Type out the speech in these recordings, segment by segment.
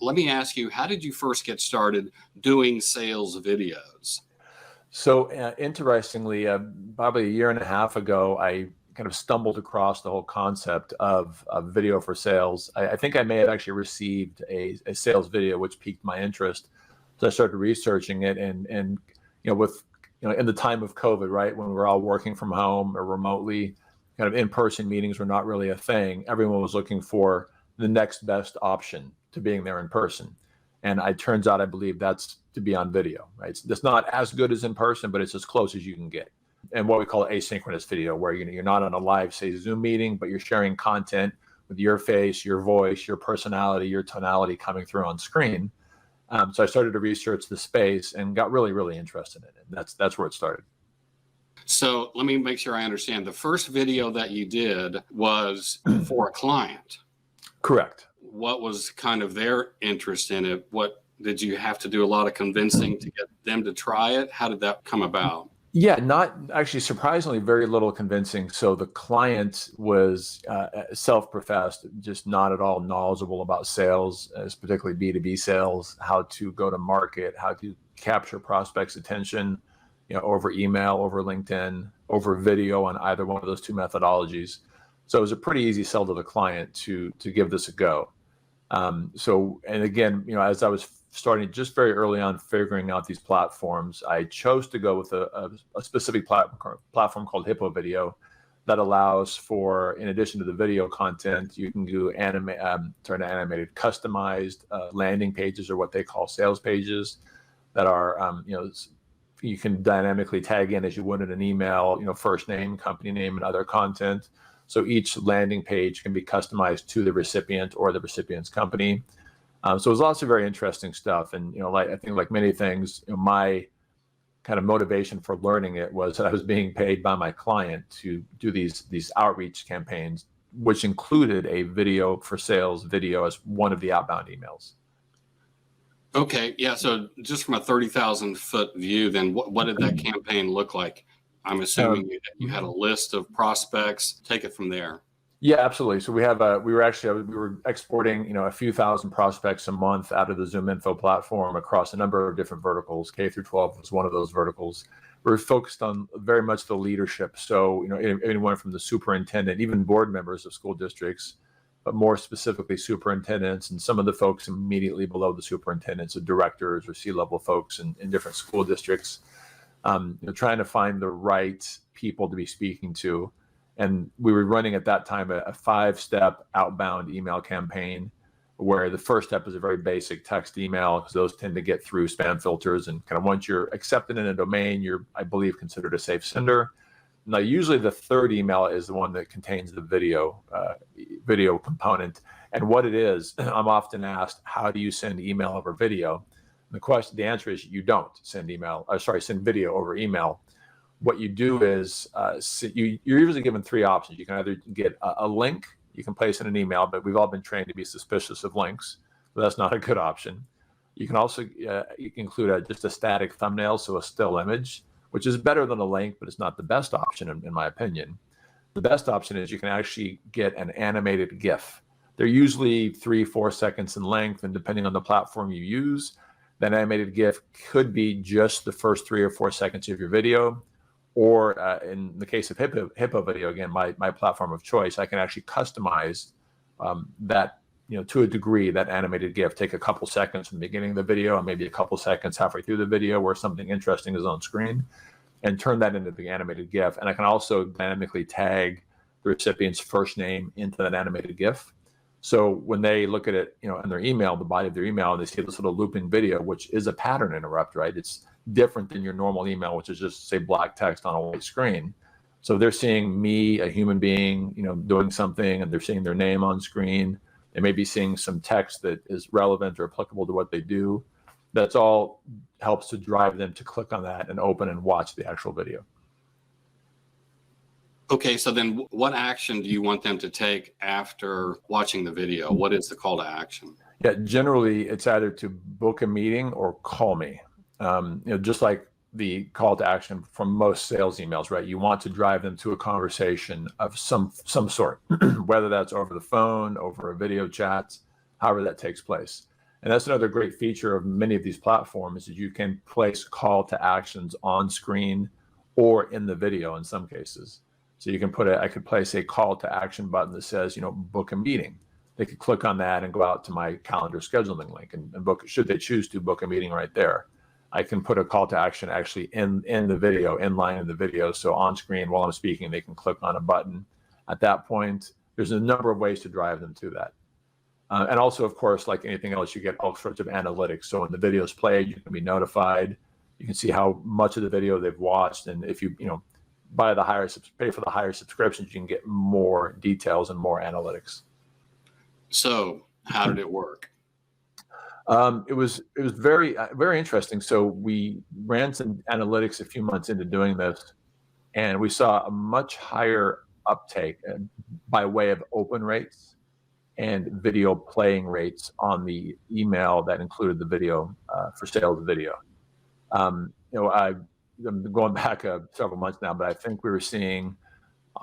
let me ask you, how did you first get started doing sales videos? So interestingly, probably a year and a half ago, I kind of stumbled across the whole concept of video for sales. I think I may have actually received a sales video which piqued my interest. So I started researching it, and with in the time of COVID, right, when we're all working from home or remotely, kind of in-person meetings were not really a thing. Everyone was looking for the next best option to being there in person. And it turns out, I believe that's to be on video, right? It's not as good as in person, but it's as close as you can get. And what we call asynchronous video, where you're not on a live, say, Zoom meeting, but you're sharing content with your face, your voice, your personality, your tonality coming through on screen. So I started to research the space and got really, really interested in it. And that's where it started. So let me make sure I understand. The first video that you did was for a client. Correct. What was kind of their interest in it? What did you have to do a lot of convincing to get them to try it? How did that come about? Yeah, not actually, surprisingly, very little convincing. So the client was self-professed, just not at all knowledgeable about sales, as particularly B2B sales, how to go to market, how to capture prospects' attention, over email, over LinkedIn, over video on either one of those two methodologies. So it was a pretty easy sell to the client to give this a go. And again, as I was starting just very early on figuring out these platforms, I chose to go with a specific platform called Hippo Video that allows for, in addition to the video content, you can do turn animated customized landing pages, or what they call sales pages, that are, you can dynamically tag in as you would in an email, first name, company name, and other content. So each landing page can be customized to the recipient or the recipient's company. So it was lots of very interesting stuff. And, I think like many things, my kind of motivation for learning it was that I was being paid by my client to do these outreach campaigns, which included a video for sales video as one of the outbound emails. Okay. Yeah. So just from a 30,000 foot view, then what did that campaign look like? I'm assuming you had a list of prospects. Take it from there. Yeah, absolutely. So we were exporting, a few thousand prospects a month out of the ZoomInfo platform across a number of different verticals. K through 12 was one of those verticals. We're focused on very much the leadership. So, anyone from the superintendent, even board members of school districts, but more specifically superintendents and some of the folks immediately below the superintendents, so directors or C-level folks in different school districts. Trying to find the right people to be speaking to. And we were running at that time a 5-step outbound email campaign, where the first step is a very basic text email, because those tend to get through spam filters. And kind of once you're accepted in a domain, you're, I believe, considered a safe sender. Now, usually the third email is the one that contains the video component. And what it is, I'm often asked, how do you send email over video? The answer is you don't send video over email. What you do is you're usually given 3 options. You can either get a link, you can place in an email, but we've all been trained to be suspicious of links, so that's not a good option. You can also include just a static thumbnail, so a still image, which is better than a link, but it's not the best option in my opinion. The best option is you can actually get an animated GIF. They're usually 3-4 seconds in length, and depending on the platform you use, that animated GIF could be just the first 3 or 4 seconds of your video, or in the case of Hippo Video, again, my platform of choice, I can actually customize that, to a degree, that animated GIF. Take a couple seconds from the beginning of the video, and maybe a couple seconds halfway through the video where something interesting is on screen, and turn that into the animated GIF. And I can also dynamically tag the recipient's first name into that animated GIF. So when they look at it, in their email, the body of their email, and they see this little looping video, which is a pattern interrupt, right? It's different than your normal email, which is just, say, black text on a white screen. So they're seeing me, a human being, doing something, and they're seeing their name on screen. They may be seeing some text that is relevant or applicable to what they do. That's all helps to drive them to click on that and open and watch the actual video. Okay, so then what action do you want them to take after watching the video? What is the call to action? Yeah, generally it's either to book a meeting or call me. Just like the call to action from most sales emails, right? You want to drive them to a conversation of some sort, whether that's over the phone, over a video chat, however that takes place. And that's another great feature of many of these platforms is you can place call to actions on screen or in the video in some cases. So you can I could place a call to action button that says, book a meeting. They could click on that and go out to my calendar scheduling link and book, should they choose to book a meeting right there. I can put a call to action actually in the video, in line in the video. So on screen while I'm speaking, they can click on a button. At that point, there's a number of ways to drive them to that. And also, of course, like anything else, you get all sorts of analytics. So when the video is played, you can be notified. You can see how much of the video they've watched. And if you, pay for the higher subscriptions, you can get more details and more analytics. So how did it work? It was very, very interesting. So we ran some analytics a few months into doing this, and we saw a much higher uptake by way of open rates and video playing rates on the email that included the video for sales video. I'm going back several months now, but I think we were seeing,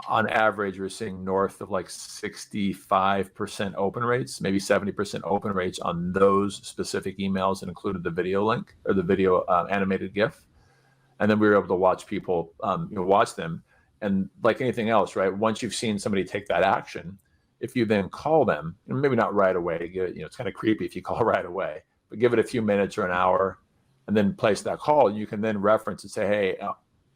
on average, we're seeing north of like 65% open rates, maybe 70% open rates on those specific emails that included the video link or the video animated GIF. And then we were able to watch people, watch them. And like anything else, right? Once you've seen somebody take that action, if you then call them, and maybe not right away, it's kind of creepy if you call right away, but give it a few minutes or an hour and then place that call, you can then reference and say, hey,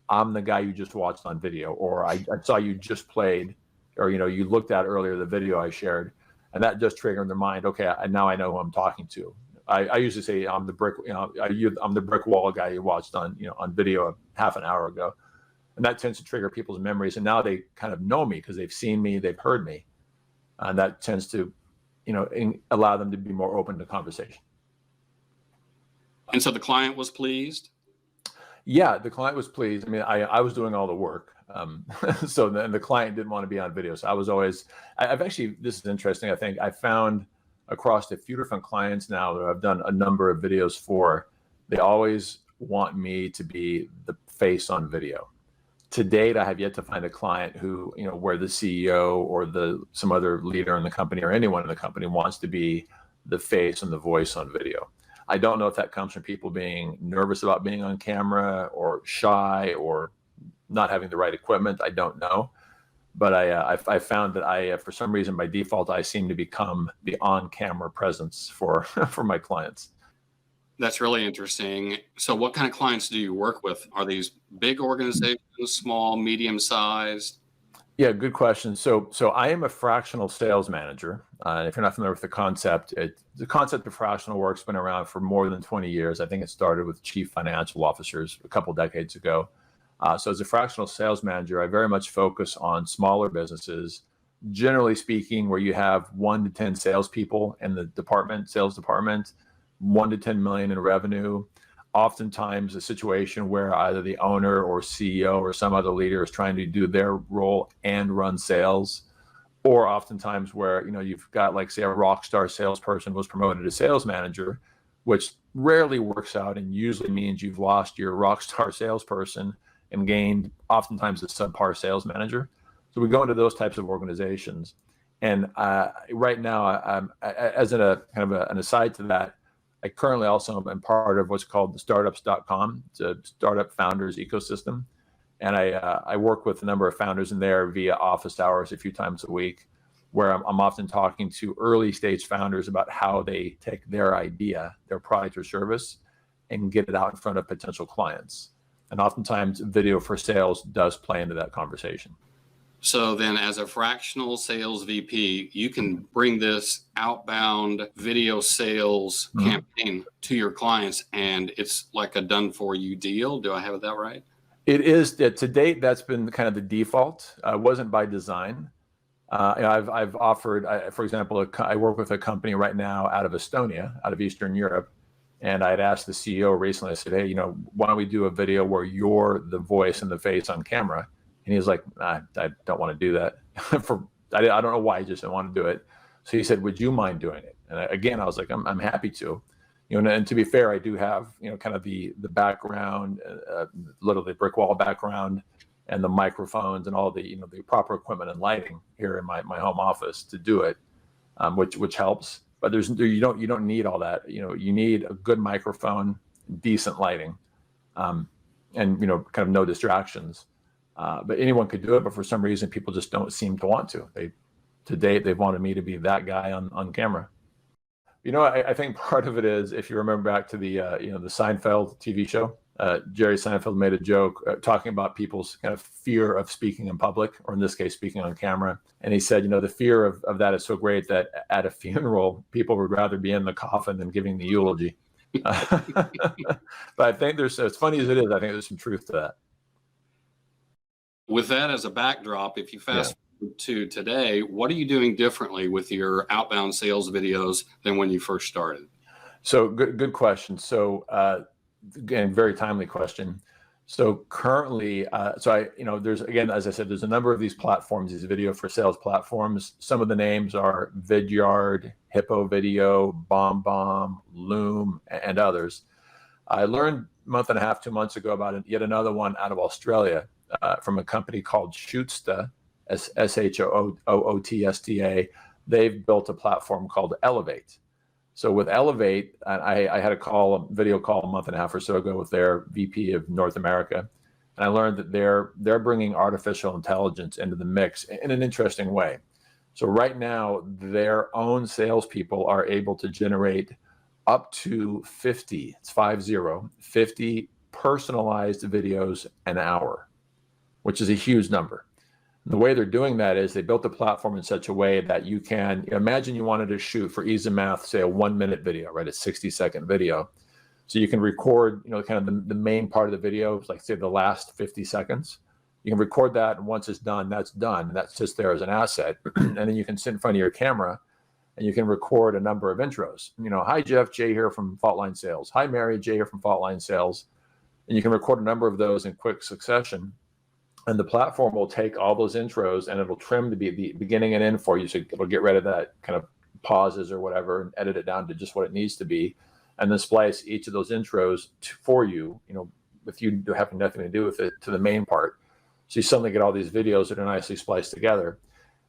I'm the guy you just watched on video, or I saw you just played, or, you looked at earlier the video I shared, and that just triggered in their mind. Okay, now I know who I'm talking to. I usually say I'm the brick, I'm the brick wall guy you watched on video half an hour ago. And that tends to trigger people's memories. And now they kind of know me because they've seen me, they've heard me. And that tends to, allow them to be more open to conversation. And so the client was pleased? Yeah, the client was pleased. I mean, I was doing all the work. So then the client didn't want to be on video. So I was always, I've actually, this is interesting. I think I found across a few different clients now that I've done a number of videos for, they always want me to be the face on video. To date, I have yet to find a client who, where the CEO or some other leader in the company or anyone in the company wants to be the face and the voice on video. I don't know if that comes from people being nervous about being on camera or shy or not having the right equipment. I don't know. But I found that for some reason, by default, I seem to become the on-camera presence for my clients. That's really interesting. So what kind of clients do you work with? Are these big organizations, small, medium-sized? Yeah, good question. So I am a fractional sales manager. If you're not familiar with the concept, the concept of fractional work's been around for more than 20 years. I think it started with chief financial officers a couple decades ago. So as a fractional sales manager, I very much focus on smaller businesses, generally speaking, where you have 1 to 10 salespeople in the sales department, 1 to 10 million in revenue. Oftentimes a situation where either the owner or CEO or some other leader is trying to do their role and run sales, or oftentimes where, you've got, like, say, a rock star salesperson was promoted to sales manager, which rarely works out and usually means you've lost your rock star salesperson and gained oftentimes a subpar sales manager. So we go into those types of organizations. And right now, as a kind of an aside to that, I currently also am part of what's called the startups.com. It's a startup founders ecosystem. And I work with a number of founders in there via office hours a few times a week, where I'm often talking to early stage founders about how they take their idea, their product or service, and get it out in front of potential clients. And oftentimes video for sales does play into that conversation. So then as a fractional sales VP, you can bring this outbound video sales campaign to your clients, and it's like a done for you deal. Do I have that right? It is. To date, that's been kind of the default. It wasn't by design. I've offered, for example, I work with a company right now out of Estonia, out of Eastern Europe. And I'd asked the CEO recently, I said, hey, why don't we do a video where you're the voice and the face on camera? And he was like, I don't want to do that. I don't know why, he just didn't want to do it. So he said, would you mind doing it? And again, I was like, I'm happy to. And to be fair, I do have, kind of the background, literally brick wall background, and the microphones and all the, the proper equipment and lighting here in my home office to do it, which helps. but you don't need all that. You need a good microphone, decent lighting, and kind of no distractions. But anyone could do it, but for some reason people just don't seem to want to. To date, they've wanted me to be that guy on camera. I think part of it is, if you remember back to the the Seinfeld TV show, Jerry Seinfeld made a joke talking about people's kind of fear of speaking in public, or in this case, speaking on camera. And he said, the fear of that is so great that at a funeral, people would rather be in the coffin than giving the eulogy. But I think as funny as it is, I think there's some truth to that. With that as a backdrop, if you fast forward to today, what are you doing differently with your outbound sales videos than when you first started? So good question. So again, very timely question. So currently, there's, again, as I said, there's a number of these platforms, these video for sales platforms. Some of the names are Vidyard, Hippo Video, BombBomb, Loom, and others. I learned a month and a half, 2 months ago about yet another one out of Australia from a company called Shootsta, SHOOTSTA. They've built a platform called Elevate. So with Elevate, I had a video call a month and a half or so ago with their VP of North America, and I learned that they're bringing artificial intelligence into the mix in an interesting way. So right now, their own salespeople are able to generate up to 50 personalized videos an hour, which is a huge number. The way they're doing that is they built the platform in such a way that you can imagine you wanted to shoot, for ease of math, say a 1-minute video, right? A 60-second video. So you can record, kind of the main part of the video, like say the last 50 seconds. You can record that, and once it's done, that's done. And that sits there as an asset. And then you can sit in front of your camera and you can record a number of intros. Hi, Jeff, Jay here from Faultline Sales. Hi, Mary, Jay here from Faultline Sales. And you can record a number of those in quick succession. And the platform will take all those intros and it'll trim the beginning and end for you. So it'll get rid of that kind of pauses or whatever and edit it down to just what it needs to be. And then splice each of those intros for you, with you having nothing to do with it, to the main part. So you suddenly get all these videos that are nicely spliced together.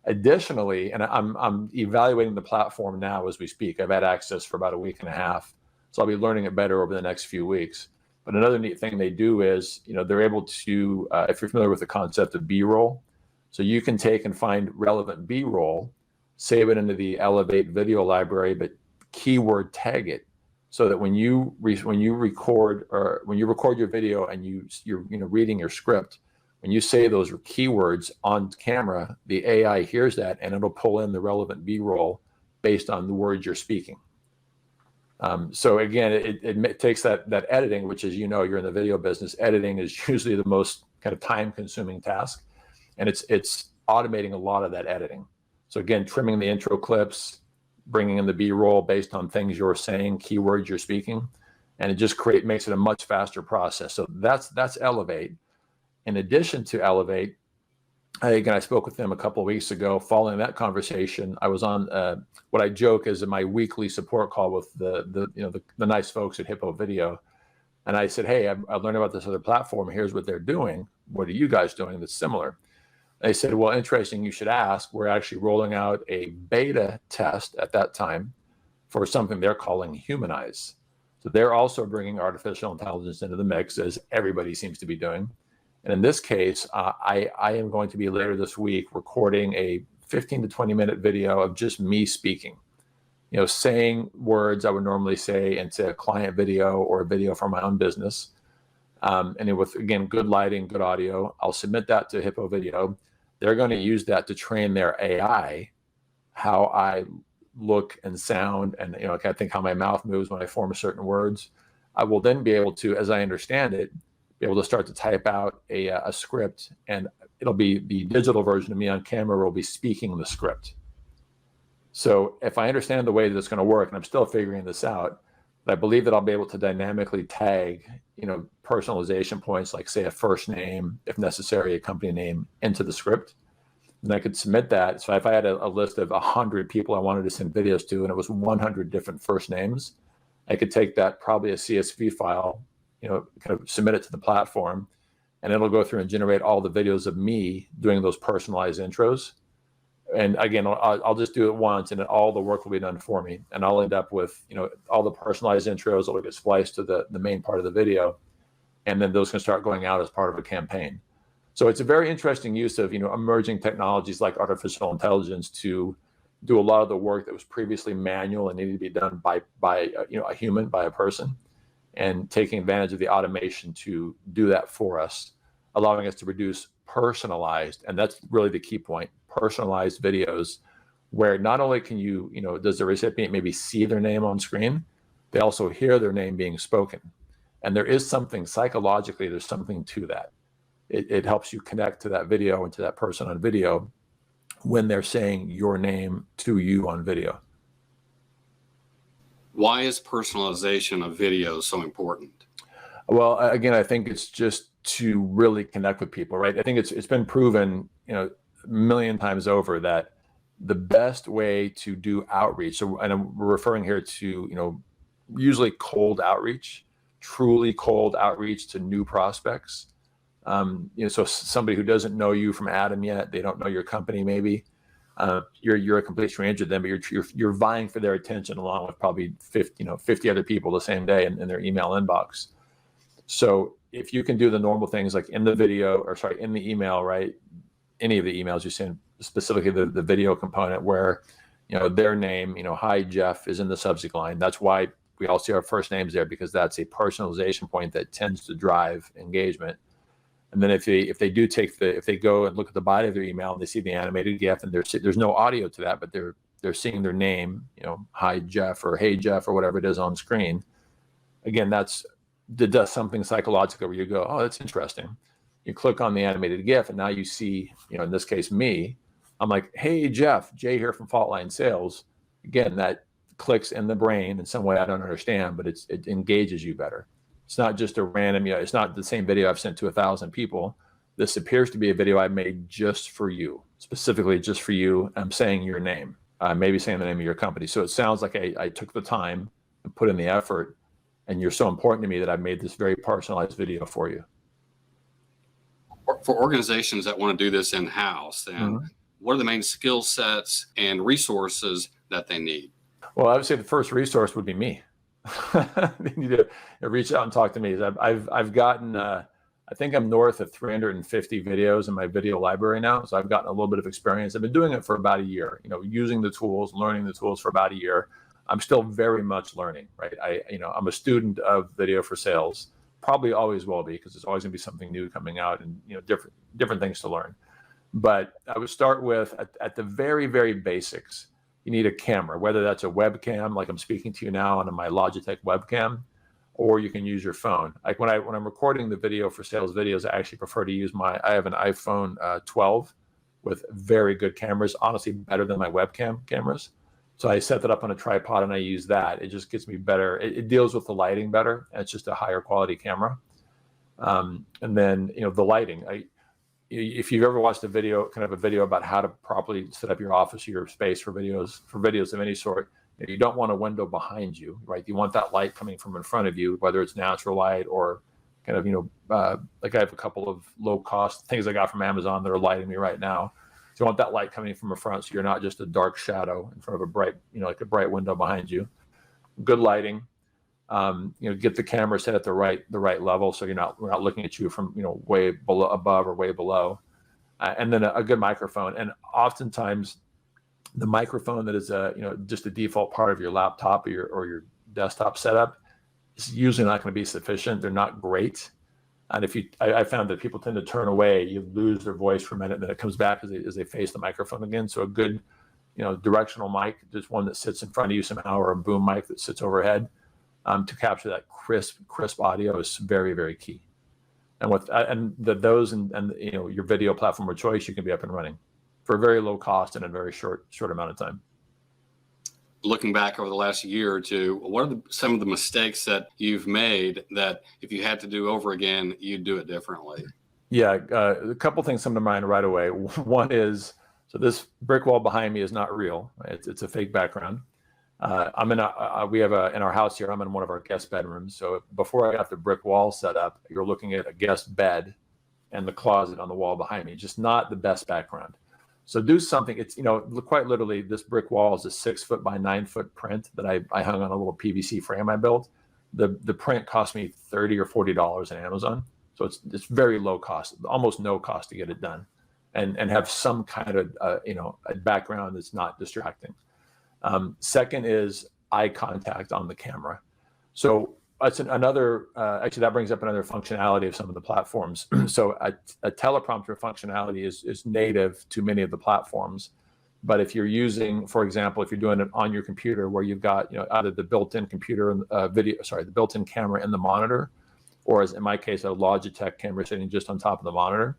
Additionally, and I'm evaluating the platform now as we speak. I've had access for about a week and a half. So I'll be learning it better over the next few weeks. But another neat thing they do is, they're able to, if you're familiar with the concept of B-roll, so you can take and find relevant B-roll, save it into the Elevate video library, but keyword tag it, so that when you record your video and you're reading your script, when you say those keywords on camera, the AI hears that and it'll pull in the relevant B-roll based on the words you're speaking. So again, it takes that editing, which is, you're in the video business. Editing is usually the most kind of time-consuming task, and it's automating a lot of that editing. So again, trimming the intro clips, bringing in the B-roll based on things you're saying, keywords you're speaking, and it just makes it a much faster process. So that's Elevate. In addition to Elevate, I spoke with them a couple of weeks ago. Following that conversation, I was on what I joke is my weekly support call with the nice folks at Hippo Video, and I said, "Hey, I learned about this other platform. Here's what they're doing. What are you guys doing that's similar?" They said, "Well, interesting. You should ask. We're actually rolling out a beta test at that time for something they're calling Humanize. So they're also bringing artificial intelligence into the mix, as everybody seems to be doing." And in this case, I am going to be later this week recording a 15 to 20 minute video of just me speaking, saying words I would normally say into a client video or a video for my own business. And with, again, good lighting, good audio, I'll submit that to Hippo Video. They're going to use that to train their AI, how I look and sound, and I think how my mouth moves when I form certain words. I will then be able to, as I understand it, be able to start to type out a script, and it'll be the digital version of me on camera will be speaking the script. So if I understand the way that it's going to work, and I'm still figuring this out, but I believe that I'll be able to dynamically tag, personalization points, like say a first name, if necessary, a company name, into the script. And I could submit that. So if I had a list of 100 people I wanted to send videos to, and it was 100 different first names, I could take that, probably a CSV file, kind of submit it to the platform, and it'll go through and generate all the videos of me doing those personalized intros. And again, I'll just do it once, and then all the work will be done for me, and I'll end up with, you know, all the personalized intros that will get spliced to the main part of the video, and then those can start going out as part of a campaign. So it's a very interesting use of, you know, emerging technologies like artificial intelligence to do a lot of the work that was previously manual and needed to be done by you know, a human, by a person, and taking advantage of the automation to do that for us, allowing us to produce personalized, and that's really the key point, personalized videos, where not only can you, you know, does the recipient maybe see their name on screen, they also hear their name being spoken. And there is something psychologically, there's something to that. It helps you connect to that video and to that person on video when they're saying your name to you on video. Why is personalization of video so important? Well, again, I think it's just to really connect with people, right? I think it's been proven, you know, a million times over that the best way to do outreach, so, and I'm referring here to, you know, usually cold outreach, truly cold outreach to new prospects. You know, so somebody who doesn't know you from Adam yet, they don't know your company, maybe. You're a complete stranger to them, but you're vying for their attention along with probably 50 other people the same day in their email inbox. So if you can do the normal things like in the video, or sorry, in the email, right? Any of the emails you send, specifically the video component where, you know, their name, you know, hi Jeff, is in the subject line. That's why we all see our first names there, because that's a personalization point that tends to drive engagement. And then if they do if they go and look at the body of their email and they see the animated GIF, and there's no audio to that, but they're seeing their name, you know, hi Jeff or hey Jeff or whatever it is on screen. Again, that does something psychological where you go, oh, that's interesting. You click on the animated GIF, and now you see, you know, in this case, me. I'm like, hey Jeff, Jay here from Faultline Sales. Again, that clicks in the brain in some way I don't understand, but it engages you better. It's not just a random, you know, it's not the same video I've sent to 1,000 people. This appears to be a video I made just for you, specifically just for you. I'm saying your name, maybe saying the name of your company. So it sounds like I took the time and put in the effort, and you're so important to me that I made this very personalized video for you. For organizations that want to do this in-house, and what are the main skill sets and resources that they need? Well, I would say the first resource would be me. They need to reach out and talk to me. I've gotten, I think I'm north of 350 videos in my video library now. So I've gotten a little bit of experience. I've been doing it for about a year, you know, using the tools, learning the tools for about a year. I'm still very much learning, right? I'm a student of video for sales, probably always will be, because there's always gonna be something new coming out and, you know, different things to learn. But I would start with at the very, very basics. You need a camera, whether that's a webcam, like I'm speaking to you now on my Logitech webcam, or you can use your phone. Like when I'm recording the video for sales videos, I actually prefer to use I have an iPhone 12 with very good cameras, honestly better than my webcam cameras. So I set that up on a tripod and I use that. It just gets me better. It deals with the lighting better, and it's just a higher quality camera. And then, you know, the lighting. If you've ever watched a video about how to properly set up your office or your space for videos of any sort, you don't want a window behind you, right? You want that light coming from in front of you, whether it's natural light or kind of, you know, like I have a couple of low cost things I got from Amazon that are lighting me right now. So you want that light coming from the front, so you're not just a dark shadow in front of a bright, you know, like a bright window behind you. Good lighting. You know, get the camera set at the right level, so we're not looking at you from, you know, way below, above or way below, and then a good microphone. And oftentimes, the microphone that is you know, just a default part of your laptop or your desktop setup is usually not going to be sufficient. They're not great, and I found that people tend to turn away. You lose their voice for a minute, and then it comes back as they face the microphone again. So a good, you know, directional mic, just one that sits in front of you somehow, or a boom mic that sits overhead. To capture that crisp audio is very, very key. And those and you know, your video platform of choice, you can be up and running for a very low cost in a very short amount of time. Looking back over the last year or two, what are some of the mistakes that you've made that if you had to do over again, you'd do it differently? Yeah, a couple things come to mind right away. One is, so this brick wall behind me is not real. It's a fake background. We have in our house here, I'm in one of our guest bedrooms. So before I got the brick wall set up, you're looking at a guest bed and the closet on the wall behind me, just not the best background. So do something. It's, quite literally, this brick wall is a 6 foot by 9 foot print that I hung on a little PVC frame I built. The print cost me $30 or $40 on Amazon. So it's very low cost, almost no cost to get it done, and have some kind of a background that's not distracting. Second is eye contact on the camera. So that's another, actually that brings up another functionality of some of the platforms. So a teleprompter functionality is native to many of the platforms. But if you're using, for example, if you're doing it on your computer where you've got, either the built-in computer, the built-in camera in the monitor, or as in my case, a Logitech camera sitting just on top of the monitor,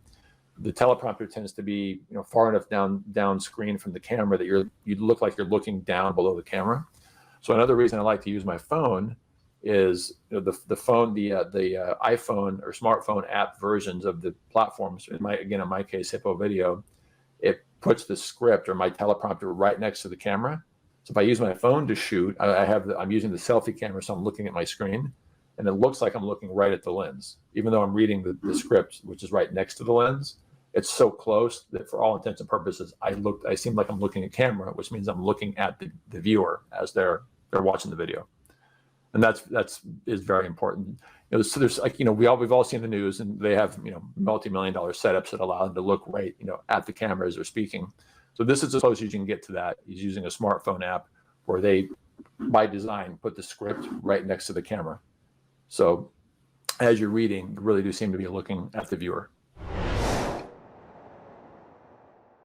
the teleprompter tends to be, far enough down screen from the camera that you look like you're looking down below the camera. So another reason I like to use my phone is the iPhone or smartphone app versions of the platforms. In my case, Hippo Video, it puts the script or my teleprompter right next to the camera. So if I use my phone to shoot, I'm using the selfie camera, so I'm looking at my screen, and it looks like I'm looking right at the lens, even though I'm reading the script, which is right next to the lens. It's so close that for all intents and purposes, I seem like I'm looking at camera, which means I'm looking at the viewer as they're watching the video. And that's is very important. So there's we've all seen the news, and they have multi-million-dollar setups that allow them to look right at the camera as they're speaking. So this is as close as you can get to that. He's using a smartphone app where they, by design, put the script right next to the camera. So as you're reading, you really do seem to be looking at the viewer.